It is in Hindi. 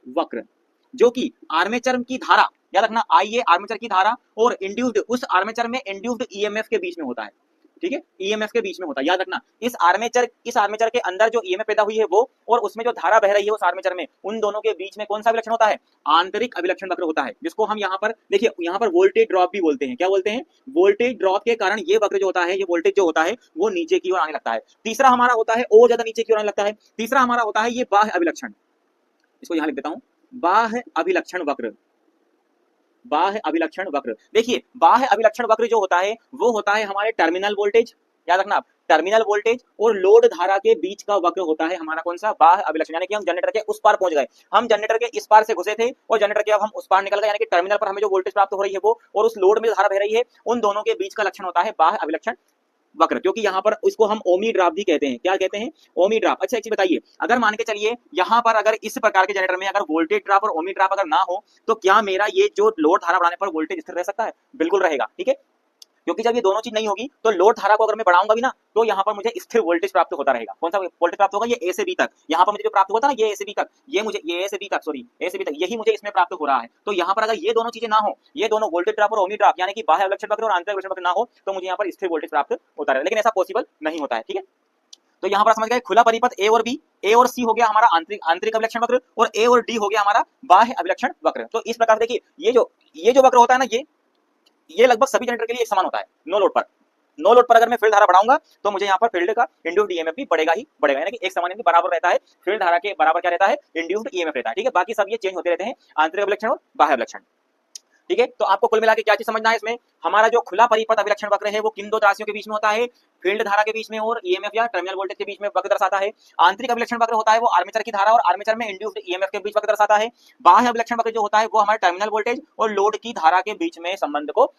वक्र, जो कि आर्मेचर की धारा, याद रखना आई ए आर्मेचर की धारा और इंड्यूस्ड, उस आर्मेचर में इंड्यूस्ड ईएमएफ के बीच में होता है, ठीक है, ईएमएफ के बीच में होता है, याद रखना इस आर्मेचर के अंदर जो ईएमएफ पैदा हुई है वो, और उसमें जो धारा बह रही है उस आर्मेचर में, उन दोनों के बीच में कौन सा अभिलक्षण होता है, आंतरिक अभिलक्षण वक्र होता है, जिसको हम यहाँ पर देखिए, यहाँ पर वोल्टेज ड्रॉप भी बोलते हैं, क्या बोलते हैं, वोल्टेज ड्रॉप के कारण ये वक्र जो होता है, ये वोल्टेज जो होता है वो नीचे की ओर आने लगता है। तीसरा हमारा होता है और ज्यादा नीचे की ओर आने लगता है, तीसरा हमारा होता है ये बाह्य अभिलक्षण, इसको यहां लिख देता हूं, बाह्य अभिलक्षण वक्र, बाह्य अभिलक्षण वक्र। देखिए बाह्य अभिलक्षण वक्र जो होता है वो होता है हमारे टर्मिनल वोल्टेज, याद रखना आप, टर्मिनल वोल्टेज और लोड धारा के बीच का वक्र होता है हमारा कौन सा, बाह्य अभिलक्षण। यानी कि हम जनरेटर के उस पार पहुंच गए, हम जनरेटर के इस पार से घुसे थे और जनरेटर के अब हम उस पार निकल गए, यानी कि टर्मिनल पर हमें जो वोल्टेज प्राप्त हो रही है वो, और उस लोड में जो धारा बह रही है, उन दोनों के बीच का लक्षण होता है बाह्य अभिलक्षण वक्र, क्योंकि यहाँ पर इसको हम ओमी ड्राफ भी कहते हैं, क्या कहते हैं, ओमी ड्राफ। अच्छा एक चीज बताइए, अगर मान के चलिए यहाँ पर अगर इस प्रकार के जनरेटर में अगर वोल्टेज ड्रॉप और ओमी ड्रॉप अगर ना हो, तो क्या मेरा ये जो लोड धारा बढ़ाने पर वोल्टेज स्थिर रह सकता है, बिल्कुल रहेगा, ठीक है, क्योंकि जब ये दोनों चीज नहीं होगी तो लोड धारा को अगर मैं बढ़ाऊंगा भी ना, तो यहाँ पर मुझे स्थिर वोल्टेज प्राप्त होता रहेगा। कौन सा वोल्टेज प्राप्त होगा, ये ए से बी तक, यहाँ पर मुझे जो प्राप्त होता है ना, ये ए से बी तक, ये मुझे ये ए से बी तक, सॉरी ए से बी तक, यही मुझे इसमें प्राप्त हो रहा है। तो यहाँ पर अगर ये दोनों चीजें ना हो, ये दोनों वोल्टेज ड्रॉप और ओमी ड्रॉप, यानी कि बाह्य अभिलक्षण वक्र और आंतरिक अभिलक्षण वक्र ना हो, तो मुझे यहाँ पर स्थिर वोल्टेज प्राप्त होता है, लेकिन ऐसा पॉसिबल नहीं होता है, ठीक है। तो यहाँ पर समझ गए, खुला परिपथ ए और बी, ए और सी हो गया हमारा आंतरिक अभिलक्षण वक्र, और ए और डी हो गया हमारा बाह्य अभिलक्षण वक्र। तो इस प्रकार देखिए ये जो वक्र होता है ना, ये लगभग सभी जनरेटर के लिए एक समान होता है। नो लोड पर, नो लोड पर अगर मैं फील्ड धारा बढ़ाऊंगा तो मुझे यहाँ पर फील्ड का इंड्यूस्ड ईएमएफ भी बढ़ेगा ही बढ़ेगा, यानी कि एक समान बराबर रहता है, फील्ड धारा के बराबर क्या रहता है, इंड्यूस्ड ईएमएफ रहता है, ठीक है। बाकी सब ये चेंज होते रहते हैं, आंतरिक अभिलक्षण और बाह्य अभिलक्षण, ठीक है। तो आपको कुल मिला के क्या चीज समझना है इसमें, हमारा जो खुला परिपथ अभिलक्षण वक्र है वो किन दो राशियों के बीच में होता है, फील्ड धारा के बीच में और ईएमएफ या टर्मिनल वोल्टेज के बीच में वक्र दर्शाता है। आंतरिक अभिलक्षण वक्र होता है वो आर्मेचर की धारा और आर्मेचर में इंड्यूस्ड ईएमएफ के बीच वक्र दर्शाता है। बाह्य अभिलक्षण वक्र जो होता है वो हमारे टर्मिनल वोल्टेज और लोड की धारा के बीच में संबंध को